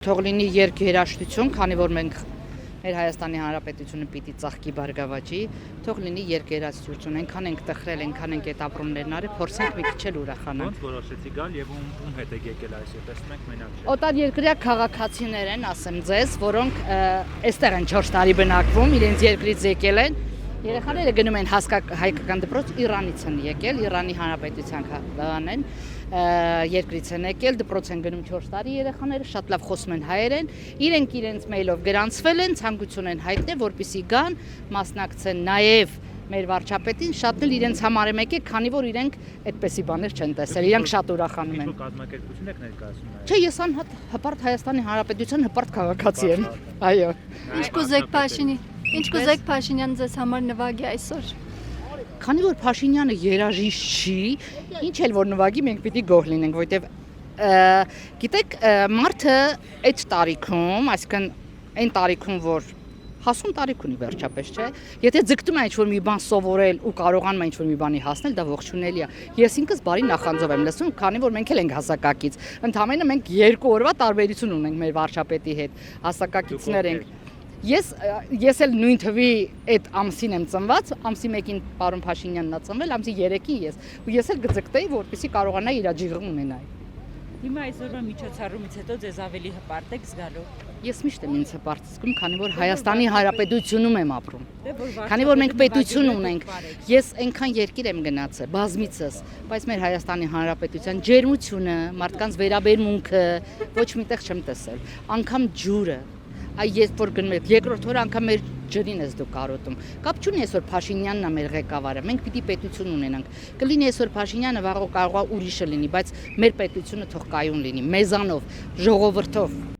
Թող լինի երկերաշտություն, քանի որ մենք մեր Հայաստանի Հանրապետությունը պիտի ծաղկի բարգավաճի, թող լինի երկերաշտություն, այնքան ենք տխրել, այնքան ենք այդ ապրումներն արել, փորձենք մի քիչ էլ ուրախանալ։ Ոնց որոշեցի գալ եւ ում հետ եք եկել այսօր, տեսնում ենք մենակ չէ։ Օտարերկրյա քաղաքացիներ են, ասեմ ձեզ, որոնք այստեղ են 4 տարի բնակվում, իրենց երկրից եկել են։ Երեխաները գնում են հայկական դպրոց, Իրանից են եկել, Իրանի Հանրապետության քաղաքն են, երկրից են եկել, դպրոց են գնում 4 տարի երեխաները, շատ լավ խոսում են հայերեն, իրենք իրենց մեյլով գրանցվել են, ցանկություն են հայտնել, որպեսզի գան, մասնակցեն նաև մեր վարչապետին, շատն էլ իրենց համար եմ եկել, քանի որ իրենք այդպեսի բաներ չեն տեսել, իրենք շատ ուրախանում են։ Ինչ կազմակերպություն եք ներկայացնում։ Չէ, ես անհատ հպարտ Հայաստանի Հանրապետության հպարտ քաղաքացի եմ։ Այո։ Ինչ կուզեք Փաշինյանը ձեզ համար նվագի այսօր։ Քանի որ Փաշինյանը երաժիշտ չի, ինչ էլ որ նվագի մենք պիտի գոհ լինենք, որովհետև գիտեք, մարդը այդ տարիքում, այսինքն այն տարիքում, որ հասուն տարիք ունի վերջապես, չէ։ Եթե ձգտում է ինչ-որ մի բան սովորել ու կարողանում է ինչ-որ մի բանի հասնել, դա ողջունելի է։ Ես ինքս բարի նախանձով եմ լսում, քանի որ մենք էլ ենք հասակակից։ Ընդհանրապես մենք 2 օրվա տարբերություն ունենք մեր վարչապետի հետ։ Հասակակիցներ ենք։ Ես էլ նույն թվի այդ ամսին եմ ծնված, ամսի 1-ին պարոն Փաշինյանն ա ծնվել, ամսի 3-ին ես։ Ու ես էլ գծկտեի, որպեսզի կարողանայի իր ջիղը ունենալ։ Հիմա այսօրվա միջոցառումից հետո ձեզ ավելի հպարտ եք զգալու։ Ես միշտ եմ ինձ հպարտ զգում, քանի որ Հայաստանի Հանրապետությունում եմ ապրում։ Քանի որ մենք պետություն ունենք, ես այնքան երկիր եմ գնացել, բազմիցս, բայց մեր Հայաստանի Հանրապետության ջերմությունը, մարդկանց վերաբերմունքը ոչ միտեղ չեմ տեսել, անգամ ջուրը։ Այ երբ որ գնում եք երկրորդ օրը անգամ մեր ջրին ես դու կարոտում։ Կապ չունի այսօր Փաշինյանն է մեր ղեկավարը, մենք պիտի պետություն ունենանք։ Կլինի այսօր Փաշինյանը, վաղը կարող է ուրիշը լինի, բայց մեր պետությունը թող կայուն լինի, մեզանով, ժողովրդով։